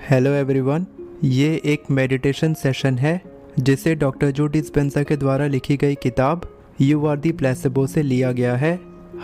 Hello everyone, ये एक meditation session है जिसे डॉक्टर जो डिस्पेंजा के द्वारा लिखी गई किताब यू आर दी प्लेसेबो से लिया गया है।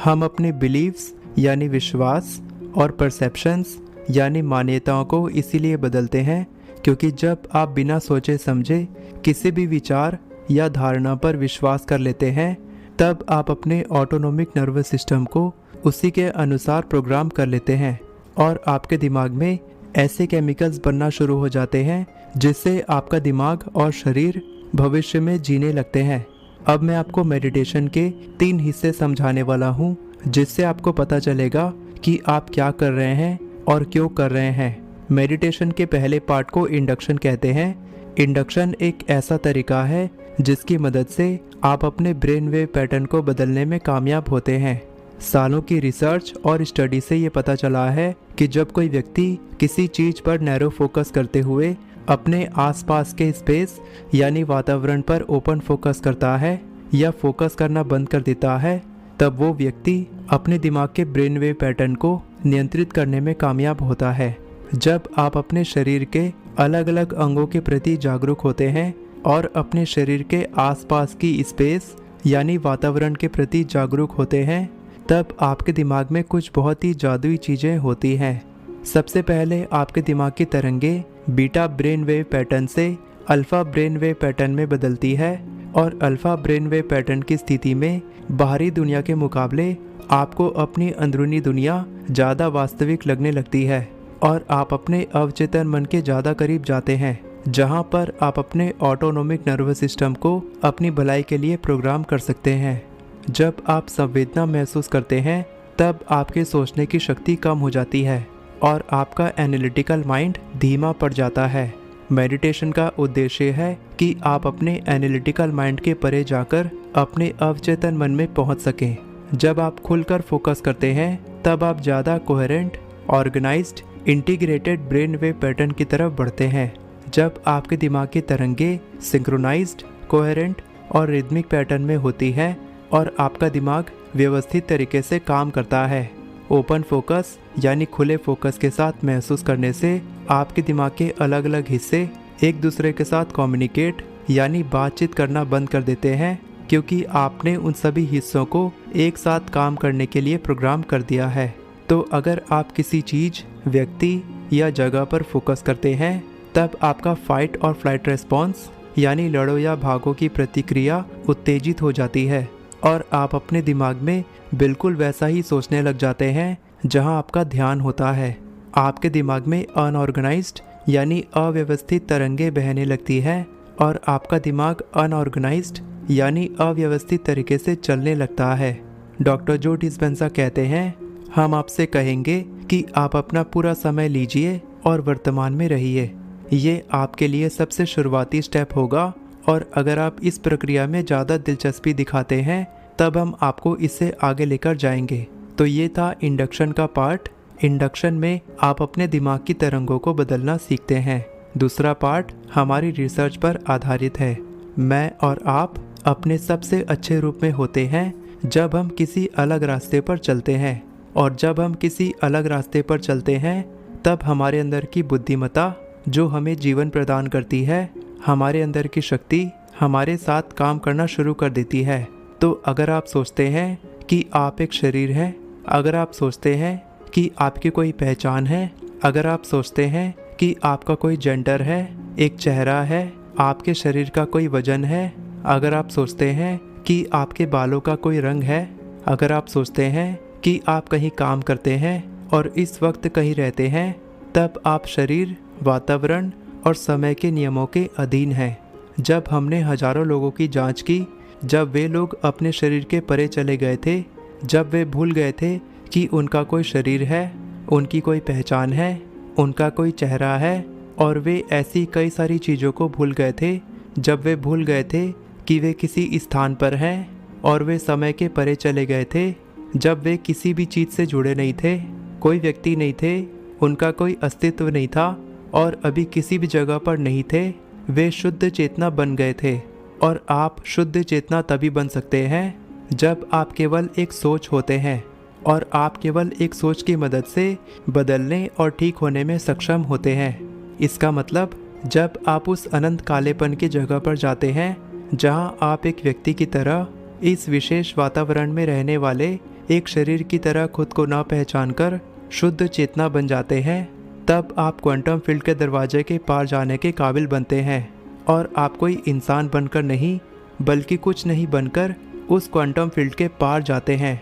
हम अपने बिलीव्स यानी विश्वास और परसेप्शंस यानी मान्यताओं को इसीलिए बदलते हैं क्योंकि जब आप बिना सोचे समझे किसी भी विचार या धारणा पर विश्वास कर लेते हैं तब आप अपने ऑटोनोमिक नर्वस सिस्टम को उसी के अनुसार प्रोग्राम कर लेते हैं और आपके दिमाग में ऐसे केमिकल्स बनना शुरू हो जाते हैं जिससे आपका दिमाग और शरीर भविष्य में जीने लगते हैं। अब मैं आपको मेडिटेशन के 3 हिस्से समझाने वाला हूँ जिससे आपको पता चलेगा कि आप क्या कर रहे हैं और क्यों कर रहे हैं। मेडिटेशन के पहले पार्ट को इंडक्शन कहते हैं। इंडक्शन एक ऐसा तरीका है जिसकी मदद से आप अपने ब्रेन वेव पैटर्न को बदलने में कामयाब होते हैं। सालों की रिसर्च और स्टडी से ये पता चला है कि जब कोई व्यक्ति किसी चीज पर नैरो फोकस करते हुए अपने आसपास के स्पेस यानी वातावरण पर ओपन फोकस करता है या फोकस करना बंद कर देता है तब वो व्यक्ति अपने दिमाग के ब्रेन वेव पैटर्न को नियंत्रित करने में कामयाब होता है। जब आप अपने शरीर के अलग अलग अंगों के प्रति जागरूक होते हैं और अपने शरीर के आसपास की स्पेस यानी वातावरण के प्रति जागरूक होते हैं तब आपके दिमाग में कुछ बहुत ही जादुई चीज़ें होती हैं। सबसे पहले आपके दिमाग की तरंगे बीटा ब्रेन वेव पैटर्न से अल्फ़ा ब्रेन वेव पैटर्न में बदलती है और अल्फ़ा ब्रेन वेव पैटर्न की स्थिति में बाहरी दुनिया के मुकाबले आपको अपनी अंदरूनी दुनिया ज़्यादा वास्तविक लगने लगती है और आप अपने अवचेतन मन के ज़्यादा करीब जाते हैं जहाँ पर आप अपने ऑटोनोमिक नर्वस सिस्टम को अपनी भलाई के लिए प्रोग्राम कर सकते हैं। जब आप संवेदना महसूस करते हैं तब आपके सोचने की शक्ति कम हो जाती है और आपका एनालिटिकल माइंड धीमा पड़ जाता है। मेडिटेशन का उद्देश्य है कि आप अपने एनालिटिकल माइंड के परे जाकर अपने अवचेतन मन में पहुंच सकें। जब आप खुलकर फोकस करते हैं तब आप ज़्यादा coherent, organised, integrated brain wave pattern की तरफ बढ़ते हैं। जब आपके दिमाग की तरंगे सिंक्रोनाइज्ड, कोहेरेंट और रिदमिक पैटर्न में होती है और आपका दिमाग व्यवस्थित तरीके से काम करता है। ओपन फोकस यानी खुले फोकस के साथ महसूस करने से आपके दिमाग के अलग अलग हिस्से एक दूसरे के साथ कम्युनिकेट यानी बातचीत करना बंद कर देते हैं क्योंकि आपने उन सभी हिस्सों को एक साथ काम करने के लिए प्रोग्राम कर दिया है। तो अगर आप किसी चीज़, व्यक्ति या जगह पर फोकस करते हैं तब आपका फाइट और फ्लाइट रेस्पॉन्स यानी लड़ो या भागो की प्रतिक्रिया उत्तेजित हो जाती है और आप अपने दिमाग में बिल्कुल वैसा ही सोचने लग जाते हैं जहां आपका ध्यान होता है। आपके दिमाग में अनऑर्गेनाइज्ड यानी अव्यवस्थित तरंगे बहने लगती है और आपका दिमाग अनऑर्गेनाइज्ड यानी अव्यवस्थित तरीके से चलने लगता है। डॉक्टर जो डिस्पेंजा कहते हैं, हम आपसे कहेंगे कि आप अपना पूरा समय लीजिए और वर्तमान में रहिए। ये आपके लिए सबसे शुरुआती स्टेप होगा और अगर आप इस प्रक्रिया में ज़्यादा दिलचस्पी दिखाते हैं तब हम आपको इससे आगे लेकर जाएंगे। तो ये था इंडक्शन का पार्ट। इंडक्शन में आप अपने दिमाग की तरंगों को बदलना सीखते हैं। दूसरा पार्ट हमारी रिसर्च पर आधारित है। मैं और आप अपने सबसे अच्छे रूप में होते हैं जब हम किसी अलग रास्ते पर चलते हैं और जब हम किसी अलग रास्ते पर चलते हैं तब हमारे अंदर की बुद्धिमत्ता जो हमें जीवन प्रदान करती है, हमारे अंदर की शक्ति हमारे साथ काम करना शुरू कर देती है। तो अगर आप सोचते हैं कि आप एक शरीर हैं, अगर आप सोचते हैं कि आपकी कोई पहचान है, अगर आप सोचते हैं कि आपका कोई जेंडर है, एक चेहरा है, आपके शरीर का कोई वजन है, अगर आप सोचते हैं कि आपके बालों का कोई रंग है, अगर आप सोचते हैं कि आप कहीं काम करते हैं और इस वक्त कहीं रहते हैं, तब आप शरीर, वातावरण और समय के नियमों के अधीन हैं। जब हमने हजारों लोगों की जांच की, जब वे लोग अपने शरीर के परे चले गए थे, जब वे भूल गए थे कि उनका कोई शरीर है, उनकी कोई पहचान है, उनका कोई चेहरा है और वे ऐसी कई सारी चीज़ों को भूल गए थे, जब वे भूल गए थे कि वे किसी स्थान पर हैं और वे समय के परे चले गए थे, जब वे किसी भी चीज़ से जुड़े नहीं थे, कोई व्यक्ति नहीं थे, उनका कोई अस्तित्व नहीं था और अभी किसी भी जगह पर नहीं थे, वे शुद्ध चेतना बन गए थे। और आप शुद्ध चेतना तभी बन सकते हैं जब आप केवल एक सोच होते हैं और आप केवल एक सोच की मदद से बदलने और ठीक होने में सक्षम होते हैं। इसका मतलब जब आप उस अनंत कालेपन की जगह पर जाते हैं जहां आप एक व्यक्ति की तरह इस विशेष वातावरण में रहने वाले एक शरीर की तरह खुद को ना पहचान कर शुद्ध चेतना बन जाते हैं, तब आप क्वांटम फील्ड के दरवाजे के पार जाने के काबिल बनते हैं। और आप कोई इंसान बनकर नहीं बल्कि कुछ नहीं बनकर उस क्वांटम फील्ड के पार जाते हैं।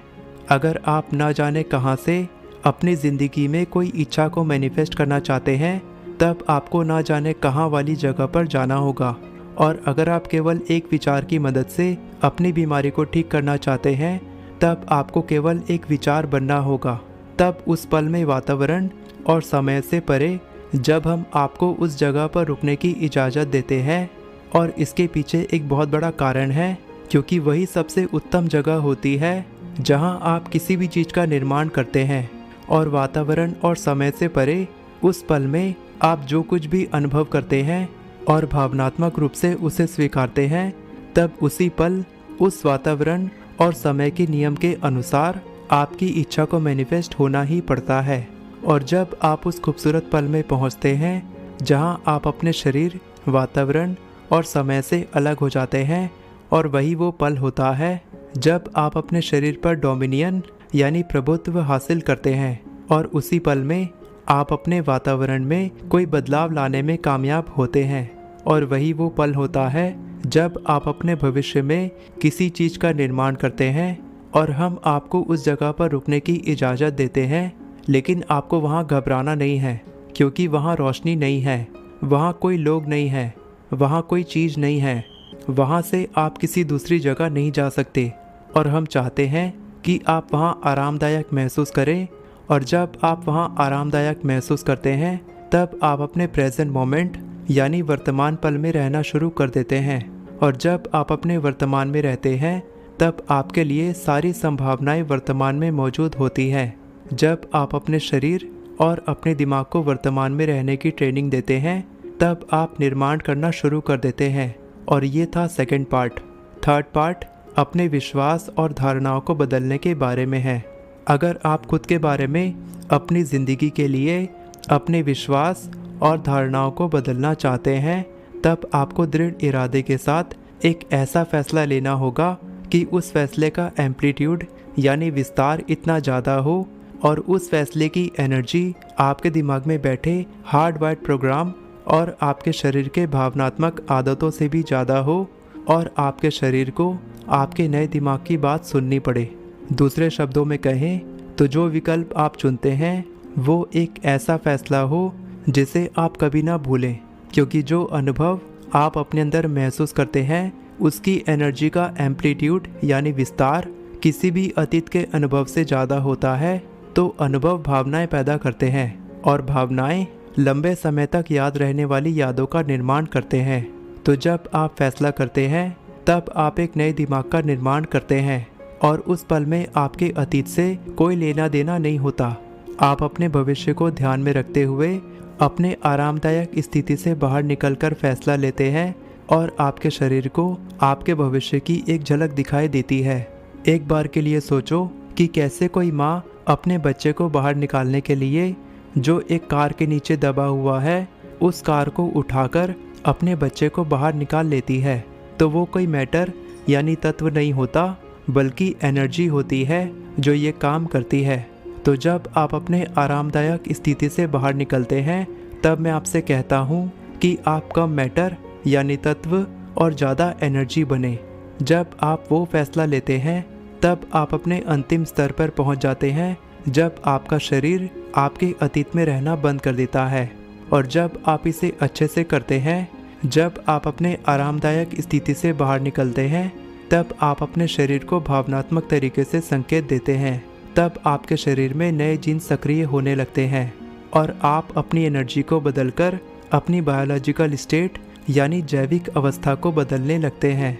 अगर आप ना जाने कहां से अपनी ज़िंदगी में कोई इच्छा को मैनिफेस्ट करना चाहते हैं, तब आपको ना जाने कहां वाली जगह पर जाना होगा। और अगर आप केवल एक विचार की मदद से अपनी बीमारी को ठीक करना चाहते हैं, तब आपको केवल एक विचार बनना होगा। तब उस पल में वातावरण और समय से परे जब हम आपको उस जगह पर रुकने की इजाज़त देते हैं, और इसके पीछे एक बहुत बड़ा कारण है, क्योंकि वही सबसे उत्तम जगह होती है जहां आप किसी भी चीज़ का निर्माण करते हैं। और वातावरण और समय से परे उस पल में आप जो कुछ भी अनुभव करते हैं और भावनात्मक रूप से उसे स्वीकारते हैं, तब उसी पल उस वातावरण और समय के नियम के अनुसार आपकी इच्छा को मैनिफेस्ट होना ही पड़ता है। और जब आप उस खूबसूरत पल में पहुंचते हैं जहां आप अपने शरीर, वातावरण और समय से अलग हो जाते हैं, और वही वो पल होता है जब आप अपने शरीर पर डोमिनियन यानी प्रभुत्व हासिल करते हैं, और उसी पल में आप अपने वातावरण में कोई बदलाव लाने में कामयाब होते हैं। और वही वो पल होता है जब आप अपने भविष्य में किसी चीज़ का निर्माण करते हैं, और हम आपको उस जगह पर रुकने की इजाज़त देते हैं। लेकिन आपको वहाँ घबराना नहीं है, क्योंकि वहाँ रोशनी नहीं है, वहाँ कोई लोग नहीं है, वहाँ कोई चीज़ नहीं है, वहाँ से आप किसी दूसरी जगह नहीं जा सकते। और हम चाहते हैं कि आप वहाँ आरामदायक महसूस करें। और जब आप वहाँ आरामदायक महसूस करते हैं, तब आप अपने प्रेजेंट मोमेंट यानी वर्तमान पल में रहना शुरू कर देते हैं। और जब आप अपने वर्तमान में रहते हैं, तब आपके लिए सारी संभावनाएं वर्तमान में मौजूद होती हैं। जब आप अपने शरीर और अपने दिमाग को वर्तमान में रहने की ट्रेनिंग देते हैं, तब आप निर्माण करना शुरू कर देते हैं। और ये था सेकंड पार्ट। थर्ड पार्ट अपने विश्वास और धारणाओं को बदलने के बारे में है। अगर आप खुद के बारे में अपनी ज़िंदगी के लिए अपने विश्वास और धारणाओं को बदलना चाहते हैं, तब आपको दृढ़ इरादे के साथ एक ऐसा फैसला लेना होगा कि उस फैसले का एम्पलीट्यूड यानी विस्तार इतना ज़्यादा हो, और उस फैसले की एनर्जी आपके दिमाग में बैठे हार्डवायर्ड प्रोग्राम और आपके शरीर के भावनात्मक आदतों से भी ज़्यादा हो, और आपके शरीर को आपके नए दिमाग की बात सुननी पड़े। दूसरे शब्दों में कहें तो जो विकल्प आप चुनते हैं वो एक ऐसा फैसला हो जिसे आप कभी ना भूलें, क्योंकि जो अनुभव आप अपने अंदर महसूस करते हैं उसकी एनर्जी का एम्पलीट्यूड यानी विस्तार किसी भी अतीत के अनुभव से ज़्यादा होता है। तो अनुभव भावनाएं पैदा करते हैं, और भावनाएं लंबे समय तक याद रहने वाली यादों का निर्माण करते हैं। तो जब आप फैसला करते हैं, तब आप एक नए दिमाग का निर्माण करते हैं, और उस पल में आपके अतीत से कोई लेना देना नहीं होता। आप अपने भविष्य को ध्यान में रखते हुए अपने आरामदायक स्थिति से बाहर निकलकर फैसला लेते हैं, और आपके शरीर को आपके भविष्य की एक झलक दिखाई देती है। एक बार के लिए सोचो कि कैसे कोई माँ अपने बच्चे को बाहर निकालने के लिए जो एक कार के नीचे दबा हुआ है, उस कार को उठाकर अपने बच्चे को बाहर निकाल लेती है। तो वो कोई मैटर यानी तत्व नहीं होता, बल्कि एनर्जी होती है जो ये काम करती है। तो जब आप अपने आरामदायक स्थिति से बाहर निकलते हैं, तब मैं आपसे कहता हूँ कि आप कम मैटर यानी तत्व और ज़्यादा एनर्जी बने। जब आप वो फैसला लेते हैं, तब आप अपने अंतिम स्तर पर पहुँच जाते हैं, जब आपका शरीर आपके अतीत में रहना बंद कर देता है। और जब आप इसे अच्छे से करते हैं, जब आप अपने आरामदायक स्थिति से बाहर निकलते हैं, तब आप अपने शरीर को भावनात्मक तरीके से संकेत देते हैं। तब आपके शरीर में नए जीन सक्रिय होने लगते हैं, और आप अपनी एनर्जी को बदलकर अपनी बायोलॉजिकल स्टेट यानी जैविक अवस्था को बदलने लगते हैं।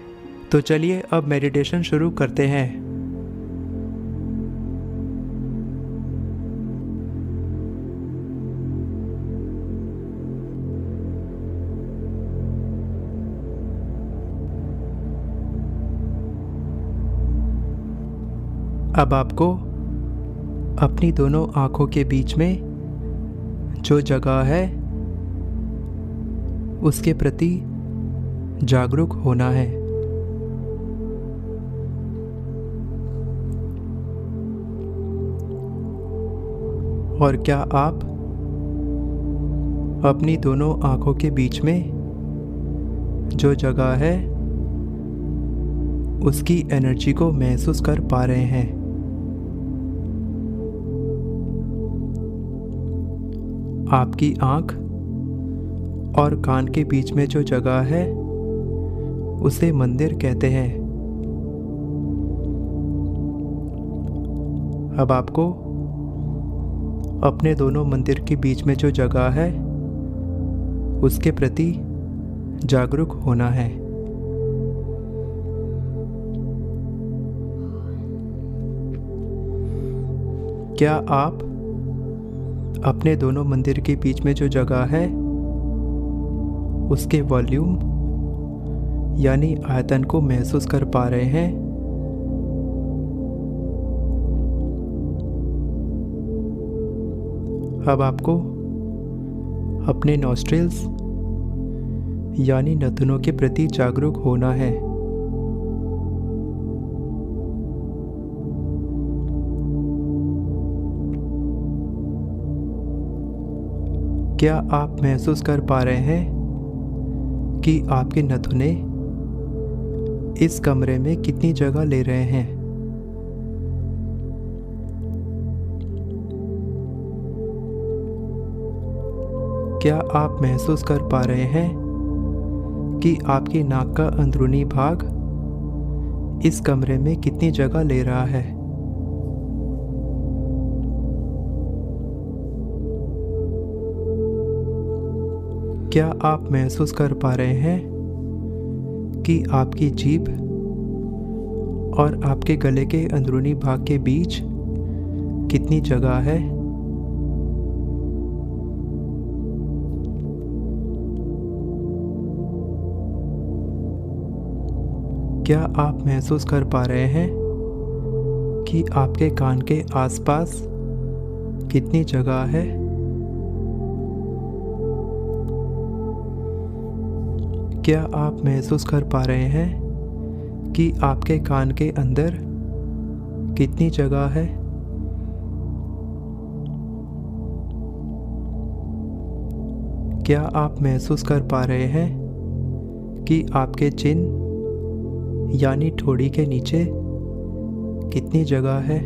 तो चलिए अब मेडिटेशन शुरू करते हैं। अब आपको अपनी दोनों आँखों के बीच में जो जगह है उसके प्रति जागरूक होना है। और क्या आप अपनी दोनों आंखों के बीच में जो जगह है उसकी एनर्जी को महसूस कर पा रहे हैं? आपकी आंख और कान के बीच में जो जगह है उसे मंदिर कहते हैं। अब आपको अपने दोनों मंदिर के बीच में जो जगह है उसके प्रति जागरूक होना है। क्या आप अपने दोनों मंदिर के बीच में जो जगह है उसके वॉल्यूम यानी आयतन को महसूस कर पा रहे हैं? अब आपको अपने नॉस्ट्रिल्स यानी नथुनों के प्रति जागरूक होना है। क्या आप महसूस कर पा रहे हैं कि आपके नथुने इस कमरे में कितनी जगह ले रहे हैं? क्या आप महसूस कर पा रहे हैं कि आपकी नाक का अंदरूनी भाग इस कमरे में कितनी जगह ले रहा है? क्या आप महसूस कर पा रहे हैं कि आपकी जीभ और आपके गले के अंदरूनी भाग के बीच कितनी जगह है? क्या आप महसूस कर पा रहे हैं कि आपके कान के आसपास कितनी जगह है? क्या आप महसूस कर पा रहे हैं कि आपके कान के अंदर कितनी जगह है? क्या आप महसूस कर पा रहे हैं कि आपके चिन यानी ठोड़ी के नीचे कितनी जगह है?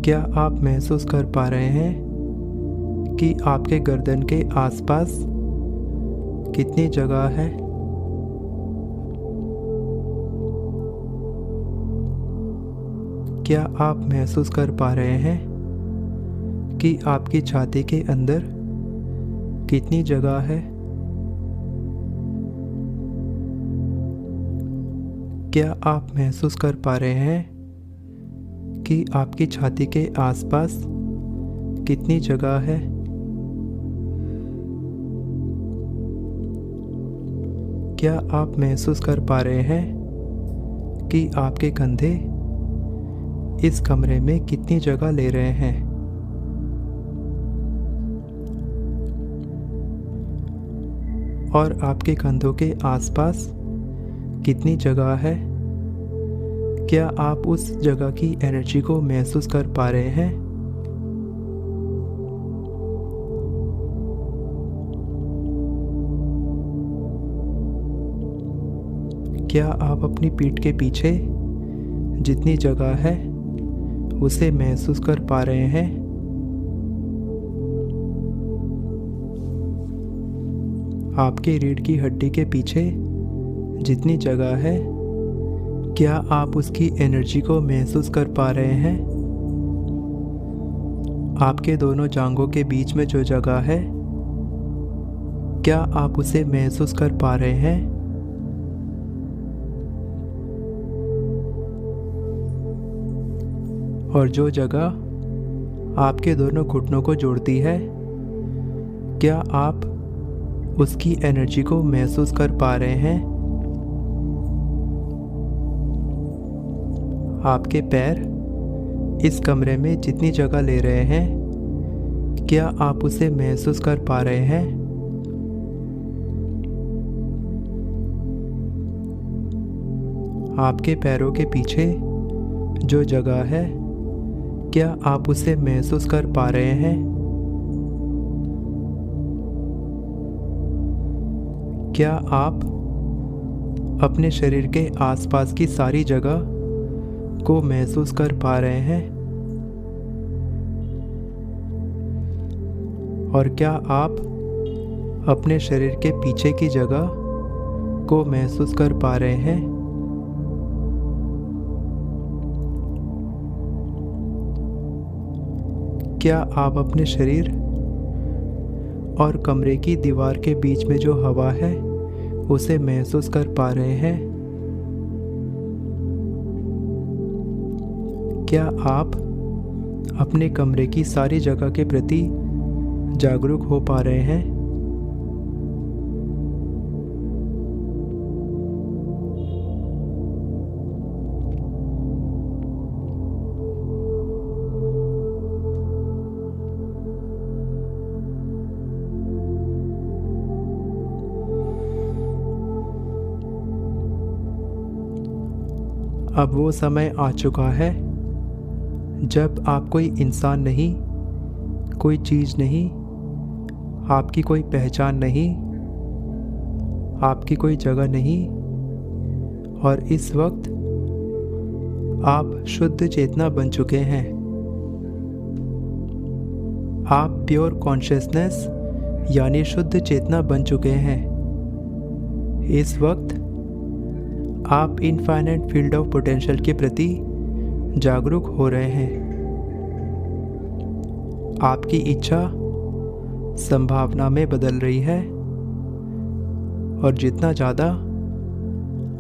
क्या आप महसूस कर पा रहे हैं कि आपके गर्दन के आसपास कितनी जगह है? क्या आप महसूस कर पा रहे हैं कि आपकी छाती के अंदर कितनी जगह है? क्या आप महसूस कर पा रहे हैं कि आपकी छाती के आसपास कितनी जगह है? क्या आप महसूस कर पा रहे हैं कि आपके कंधे इस कमरे में कितनी जगह ले रहे हैं? और आपके कंधों के आसपास कितनी जगह है? क्या आप उस जगह की एनर्जी को महसूस कर पा रहे हैं? क्या आप अपनी पीठ के पीछे जितनी जगह है उसे महसूस कर पा रहे हैं? आपके रीढ़ की हड्डी के पीछे जितनी जगह है, क्या आप उसकी एनर्जी को महसूस कर पा रहे हैं? आपके दोनों जांघों के बीच में जो जगह है, क्या आप उसे महसूस कर पा रहे हैं? और जो जगह आपके दोनों घुटनों को जोड़ती है, क्या आप उसकी एनर्जी को महसूस कर पा रहे हैं? आपके पैर इस कमरे में जितनी जगह ले रहे हैं, क्या आप उसे महसूस कर पा रहे हैं? आपके पैरों के पीछे जो जगह है, क्या आप उसे महसूस कर पा रहे हैं? क्या आप अपने शरीर के आसपास की सारी जगह को महसूस कर पा रहे हैं? और क्या आप अपने शरीर के पीछे की जगह को महसूस कर पा रहे हैं? क्या आप अपने शरीर और कमरे की दीवार के बीच में जो हवा है उसे महसूस कर पा रहे हैं? क्या आप अपने कमरे की सारी जगह के प्रति जागरूक हो पा रहे हैं? अब वो समय आ चुका है जब आप कोई इंसान नहीं, कोई चीज़ नहीं, आपकी कोई पहचान नहीं, आपकी कोई जगह नहीं, और इस वक्त आप शुद्ध चेतना बन चुके हैं। आप प्योर कॉन्शियसनेस यानी शुद्ध चेतना बन चुके हैं। इस वक्त आप इनफाइनाइट फील्ड ऑफ पोटेंशियल के प्रति जागरूक हो रहे हैं। आपकी इच्छा संभावना में बदल रही है, और जितना ज़्यादा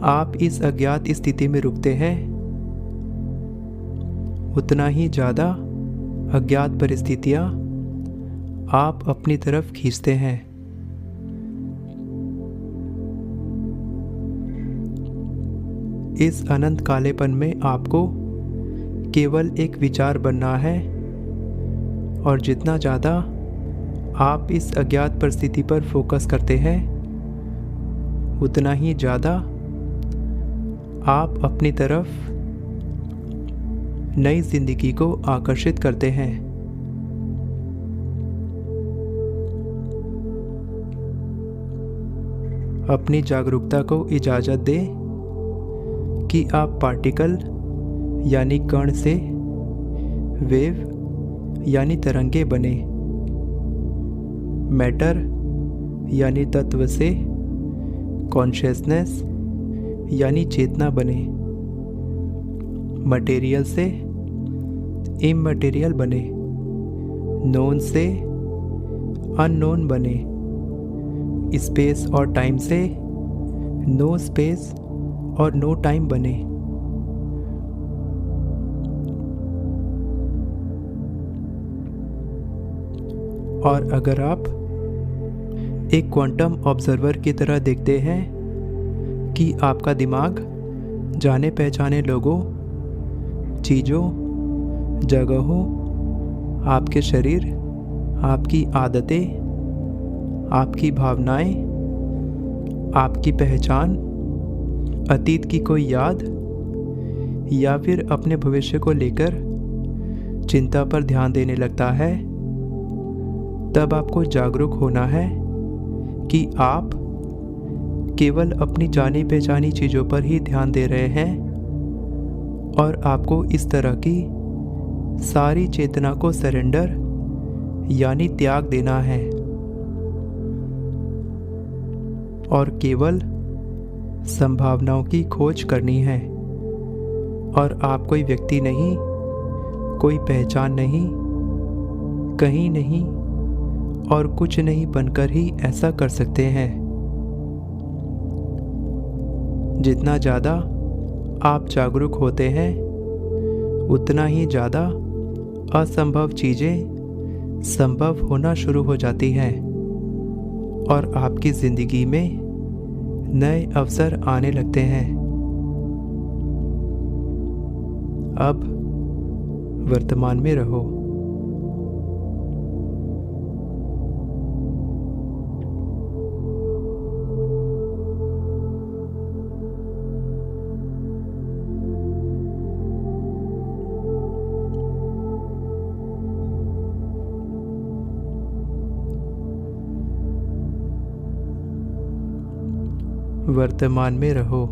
आप इस अज्ञात स्थिति में रुकते हैं, उतना ही ज़्यादा अज्ञात परिस्थितियाँ आप अपनी तरफ खींचते हैं। इस अनंत कालेपन में आपको केवल एक विचार बनना है, और जितना ज़्यादा आप इस अज्ञात परिस्थिति पर फोकस करते हैं, उतना ही ज़्यादा आप अपनी तरफ नई जिंदगी को आकर्षित करते हैं। अपनी जागरूकता को इजाज़त दें कि आप पार्टिकल यानी कण से वेव यानी तरंगे बने, मैटर यानी तत्व से कॉन्शियसनेस यानी चेतना बने, मटेरियल से इममटेरियल बने, नोन से अननोन बने, स्पेस और टाइम से नो स्पेस और नो टाइम बने। और अगर आप एक क्वांटम ऑब्जर्वर की तरह देखते हैं कि आपका दिमाग जाने पहचाने लोगों, चीज़ों, जगहों, आपके शरीर, आपकी आदतें, आपकी भावनाएं, आपकी पहचान, अतीत की कोई याद, या फिर अपने भविष्य को लेकर चिंता पर ध्यान देने लगता है, तब आपको जागरूक होना है कि आप केवल अपनी जानी पहचानी चीज़ों पर ही ध्यान दे रहे हैं, और आपको इस तरह की सारी चेतना को सरेंडर यानी त्याग देना है, और केवल संभावनाओं की खोज करनी है। और आप कोई व्यक्ति नहीं, कोई पहचान नहीं, कहीं नहीं और कुछ नहीं बनकर ही ऐसा कर सकते हैं। जितना ज़्यादा आप जागरूक होते हैं, उतना ही ज़्यादा असंभव चीज़ें संभव होना शुरू हो जाती हैं, और आपकी ज़िंदगी में नए अवसर आने लगते हैं। अब वर्तमान में रहो। वर्तमान में रहो।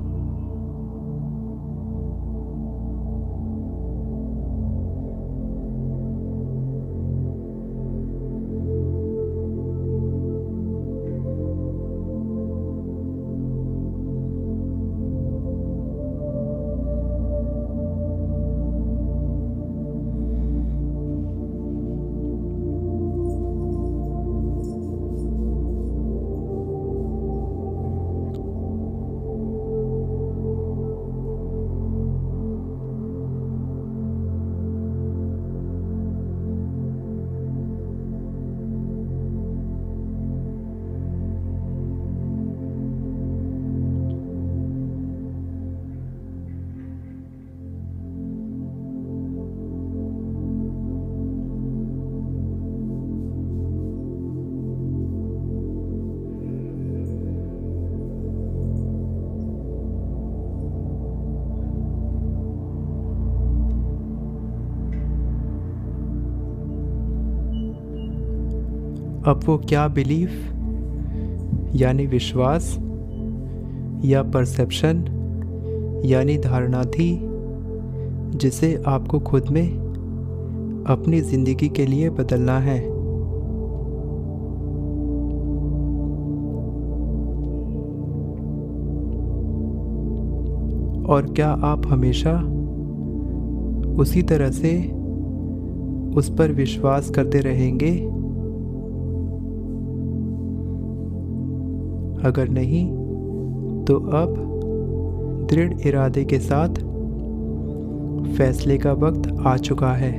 अब वो क्या बिलीफ यानी विश्वास या परसेप्शन यानी धारणा थी जिसे आपको खुद में अपनी ज़िंदगी के लिए बदलना है। और क्या आप हमेशा उसी तरह से उस पर विश्वास करते रहेंगे? अगर नहीं तो अब दृढ़ इरादे के साथ फैसले का वक्त आ चुका है,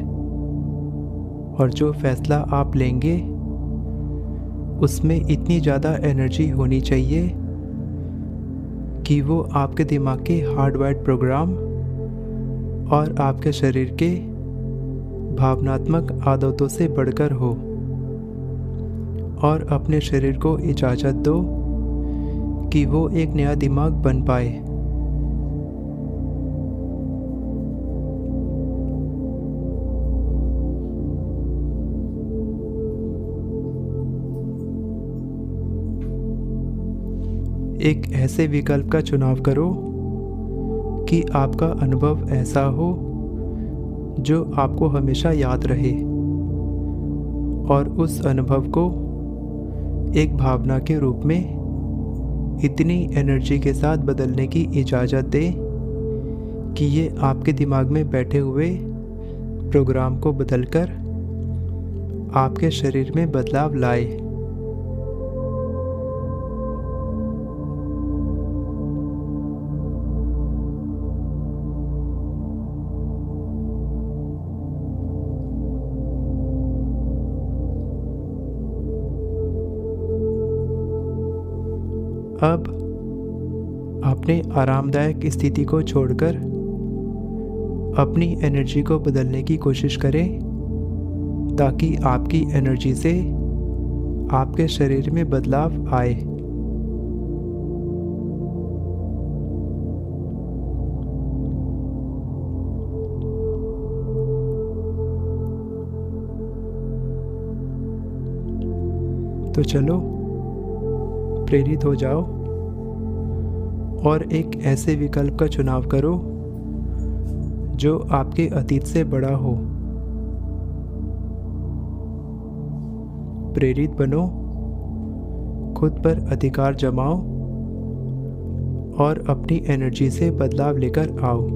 और जो फैसला आप लेंगे उसमें इतनी ज़्यादा एनर्जी होनी चाहिए कि वो आपके दिमाग के हार्डवायर्ड प्रोग्राम और आपके शरीर के भावनात्मक आदतों से बढ़कर हो। और अपने शरीर को इजाज़त दो कि वो एक नया दिमाग बन पाए। एक ऐसे विकल्प का चुनाव करो कि आपका अनुभव ऐसा हो जो आपको हमेशा याद रहे, और उस अनुभव को एक भावना के रूप में इतनी एनर्जी के साथ बदलने की इजाज़त दे कि ये आपके दिमाग में बैठे हुए प्रोग्राम को बदलकर आपके शरीर में बदलाव लाए। अब अपने आरामदायक स्थिति को छोड़कर अपनी एनर्जी को बदलने की कोशिश करें, ताकि आपकी एनर्जी से आपके शरीर में बदलाव आए। तो चलो प्रेरित हो जाओ और एक ऐसे विकल्प का चुनाव करो जो आपके अतीत से बड़ा हो। प्रेरित बनो, खुद पर अधिकार जमाओ और अपनी एनर्जी से बदलाव लेकर आओ।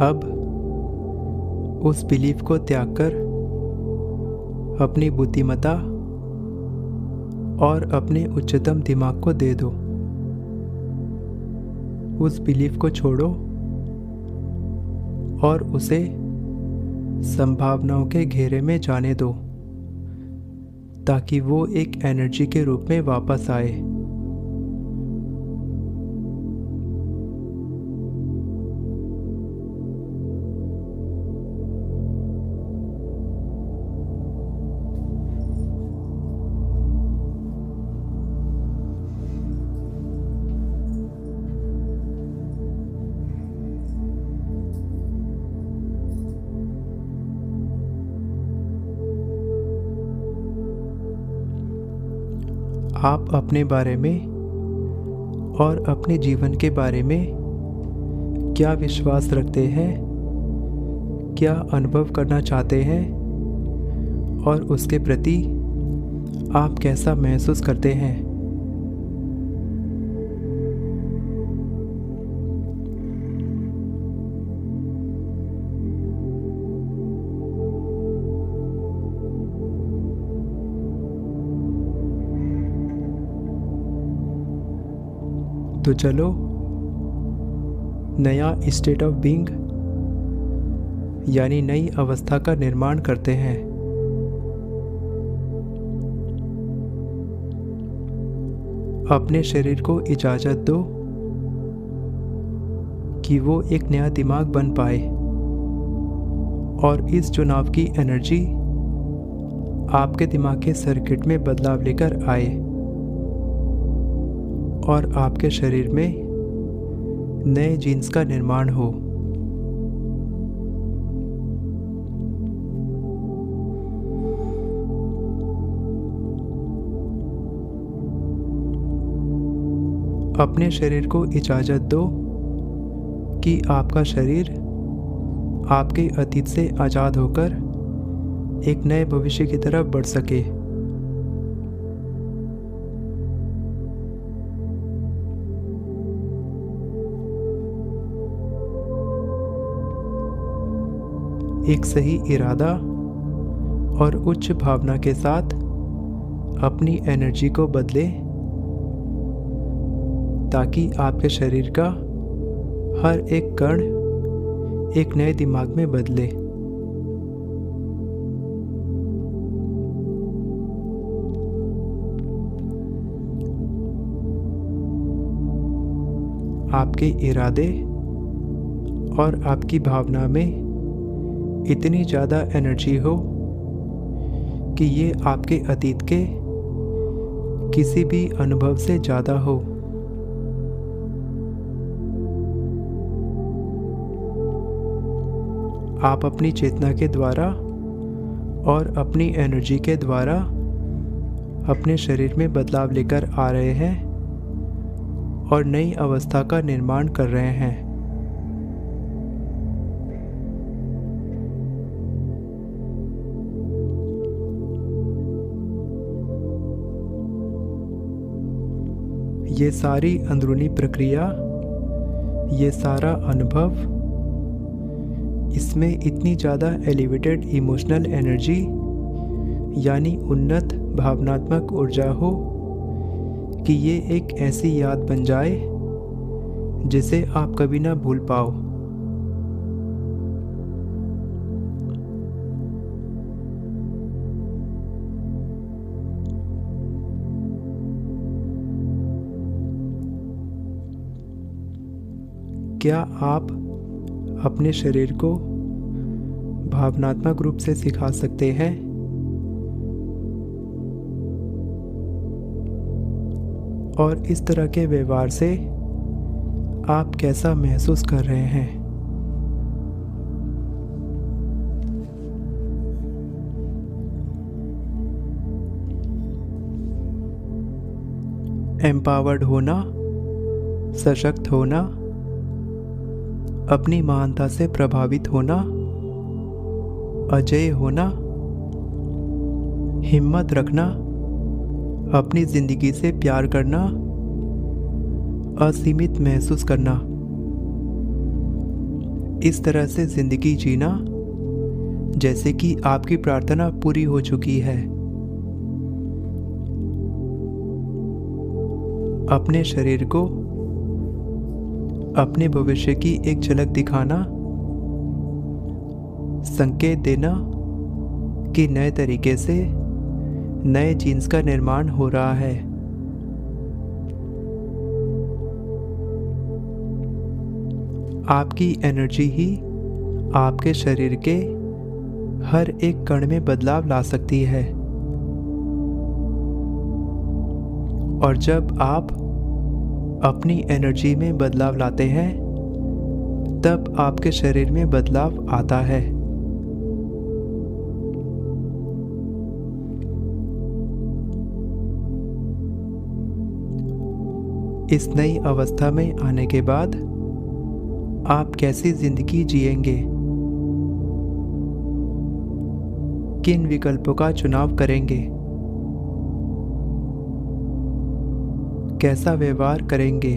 अब उस बिलीफ को त्याग कर अपनी बुद्धिमत्ता और अपने उच्चतम दिमाग को दे दो। उस बिलीफ को छोड़ो और उसे संभावनाओं के घेरे में जाने दो ताकि वो एक एनर्जी के रूप में वापस आए। आप अपने बारे में और अपने जीवन के बारे में क्या विश्वास रखते हैं, क्या अनुभव करना चाहते हैं और उसके प्रति आप कैसा महसूस करते हैं। तो चलो नया स्टेट ऑफ बीइंग यानी नई अवस्था का निर्माण करते हैं। अपने शरीर को इजाज़त दो कि वो एक नया दिमाग बन पाए और इस चुनाव की एनर्जी आपके दिमाग के सर्किट में बदलाव लेकर आए और आपके शरीर में नए जीन्स का निर्माण हो। अपने शरीर को इजाज़त दो कि आपका शरीर आपके अतीत से आज़ाद होकर एक नए भविष्य की तरफ बढ़ सके। एक सही इरादा और उच्च भावना के साथ अपनी एनर्जी को बदले ताकि आपके शरीर का हर एक कण एक नए दिमाग में बदले। आपके इरादे और आपकी भावना में इतनी ज़्यादा एनर्जी हो कि ये आपके अतीत के किसी भी अनुभव से ज़्यादा हो। आप अपनी चेतना के द्वारा और अपनी एनर्जी के द्वारा अपने शरीर में बदलाव लेकर आ रहे हैं और नई अवस्था का निर्माण कर रहे हैं। ये सारी अंदरूनी प्रक्रिया, ये सारा अनुभव, इसमें इतनी ज़्यादा एलिवेटेड इमोशनल एनर्जी यानी उन्नत भावनात्मक ऊर्जा हो कि ये एक ऐसी याद बन जाए जिसे आप कभी ना भूल पाओ। क्या आप अपने शरीर को भावनात्मक रूप से सिखा सकते हैं? और इस तरह के व्यवहार से आप कैसा महसूस कर रहे हैं? एम्पावर्ड होना, सशक्त होना, अपनी महानता से प्रभावित होना, अजेय होना, हिम्मत रखना, अपनी जिंदगी से प्यार करना, असीमित महसूस करना, इस तरह से जिंदगी जीना जैसे कि आपकी प्रार्थना पूरी हो चुकी है। अपने शरीर को अपने भविष्य की एक झलक दिखाना संकेत देना कि नए तरीके से नए जीन्स का निर्माण हो रहा है। आपकी एनर्जी ही आपके शरीर के हर एक कण में बदलाव ला सकती है। और जब आप अपनी एनर्जी में बदलाव लाते हैं तब आपके शरीर में बदलाव आता है। इस नई अवस्था में आने के बाद आप कैसी जिंदगी जिएंगे, किन विकल्पों का चुनाव करेंगे, कैसा व्यवहार करेंगे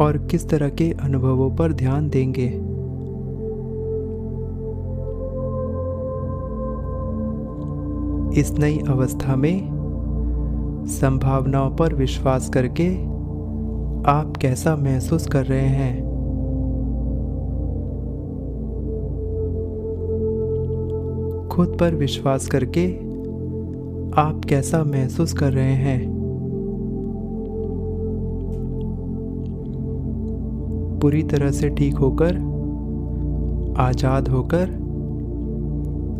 और किस तरह के अनुभवों पर ध्यान देंगे। इस नई अवस्था में संभावनाओं पर विश्वास करके आप कैसा महसूस कर रहे हैं। खुद पर विश्वास करके आप कैसा महसूस कर रहे हैं। पूरी तरह से ठीक होकर, आजाद होकर,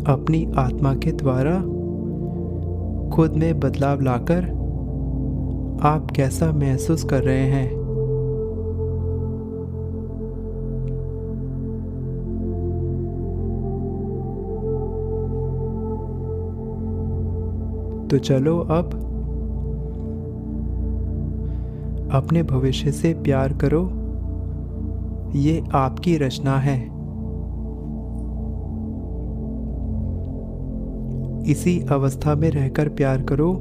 अपनी आत्मा के द्वारा खुद में बदलाव लाकर आप कैसा महसूस कर रहे हैं। तो चलो अब अपने भविष्य से प्यार करो। ये आपकी रचना है। इसी अवस्था में रहकर प्यार करो,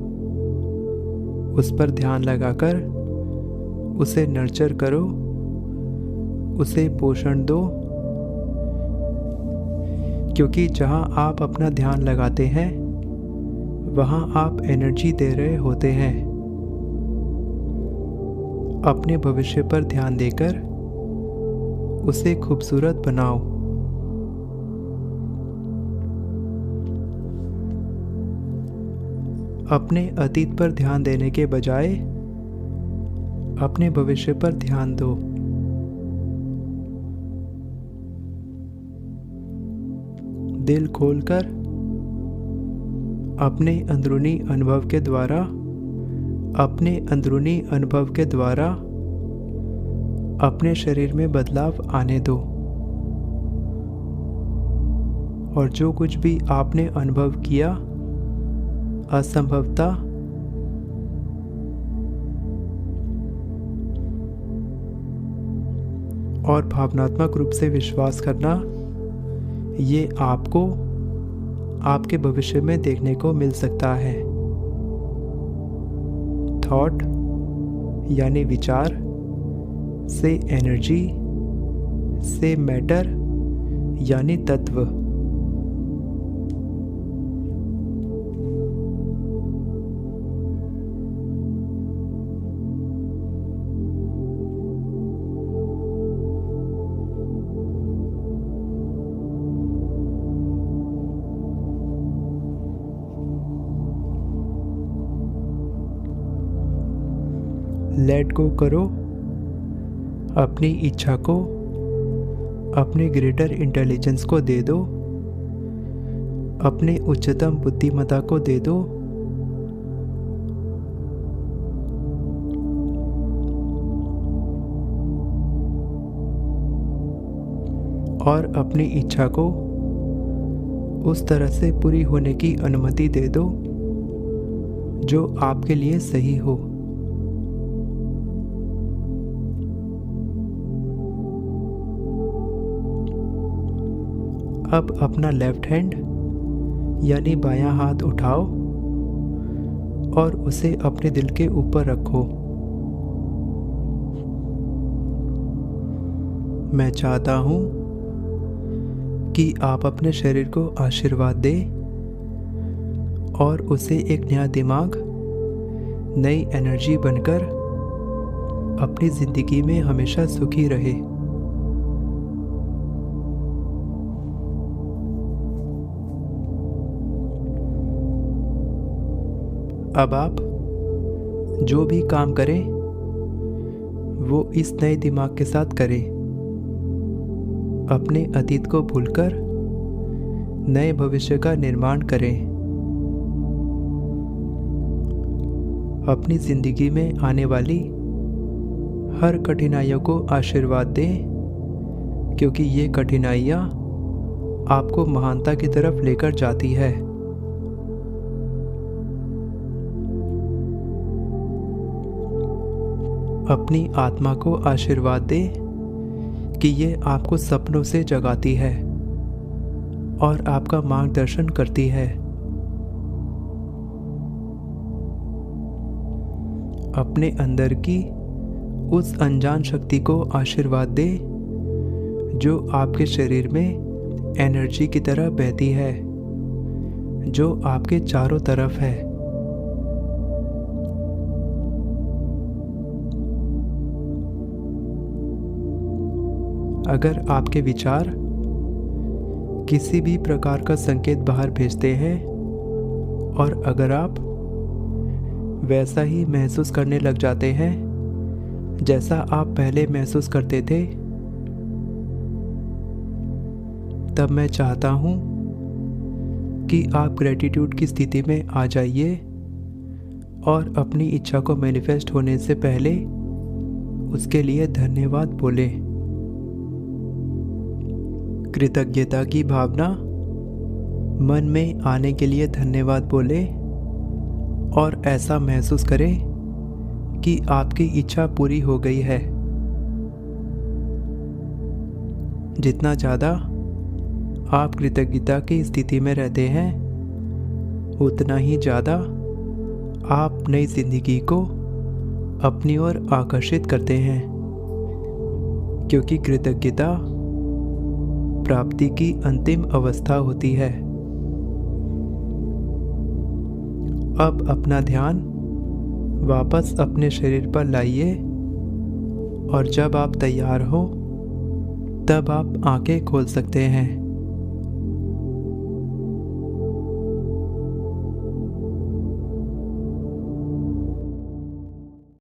उस पर ध्यान लगाकर उसे नर्चर करो, उसे पोषण दो, क्योंकि जहां आप अपना ध्यान लगाते हैं वहां आप एनर्जी दे रहे होते हैं। अपने भविष्य पर ध्यान देकर उसे खूबसूरत बनाओ। अपने अतीत पर ध्यान देने के बजाय अपने भविष्य पर ध्यान दो। दिल खोलकर अपने अंदरूनी अनुभव के द्वारा अपने शरीर में बदलाव आने दो। और जो कुछ भी आपने अनुभव किया, असंभवता, और भावनात्मक रूप से विश्वास करना, ये आपको आपके भविष्य में देखने को मिल सकता है। थॉट यानी विचार से एनर्जी से मैटर यानी तत्व। लेट गो करो अपनी इच्छा को, अपने ग्रेटर इंटेलिजेंस को दे दो, अपने उच्चतम बुद्धिमत्ता को दे दो। और अपनी इच्छा को उस तरह से पूरी होने की अनुमति दे दो जो आपके लिए सही हो। अब अपना लेफ्ट हैंड यानी बायां हाथ उठाओ और उसे अपने दिल के ऊपर रखो। मैं चाहता हूं कि आप अपने शरीर को आशीर्वाद दें और उसे एक नया दिमाग, नई एनर्जी बनकर अपनी जिंदगी में हमेशा सुखी रहे। अब आप जो भी काम करें वो इस नए दिमाग के साथ करें। अपने अतीत को भूलकर नए भविष्य का निर्माण करें। अपनी जिंदगी में आने वाली हर कठिनाइयों को आशीर्वाद दें, क्योंकि ये कठिनाइयाँ आपको महानता की तरफ लेकर जाती है। अपनी आत्मा को आशीर्वाद दें कि ये आपको सपनों से जगाती है और आपका मार्गदर्शन करती है। अपने अंदर की उस अनजान शक्ति को आशीर्वाद दें जो आपके शरीर में एनर्जी की तरह बहती है, जो आपके चारों तरफ है। अगर आपके विचार किसी भी प्रकार का संकेत बाहर भेजते हैं और अगर आप वैसा ही महसूस करने लग जाते हैं जैसा आप पहले महसूस करते थे, तब मैं चाहता हूँ कि आप ग्रेटिट्यूड की स्थिति में आ जाइए और अपनी इच्छा को मैनिफेस्ट होने से पहले उसके लिए धन्यवाद बोलें। कृतज्ञता की भावना मन में आने के लिए धन्यवाद बोलें और ऐसा महसूस करें कि आपकी इच्छा पूरी हो गई है। जितना ज़्यादा आप कृतज्ञता की स्थिति में रहते हैं, उतना ही ज़्यादा आप नई जिंदगी को अपनी ओर आकर्षित करते हैं, क्योंकि कृतज्ञता प्राप्ति की अंतिम अवस्था होती है। अब अपना ध्यान वापस अपने शरीर पर लाइए और जब आप तैयार हो तब आप आंखें खोल सकते हैं।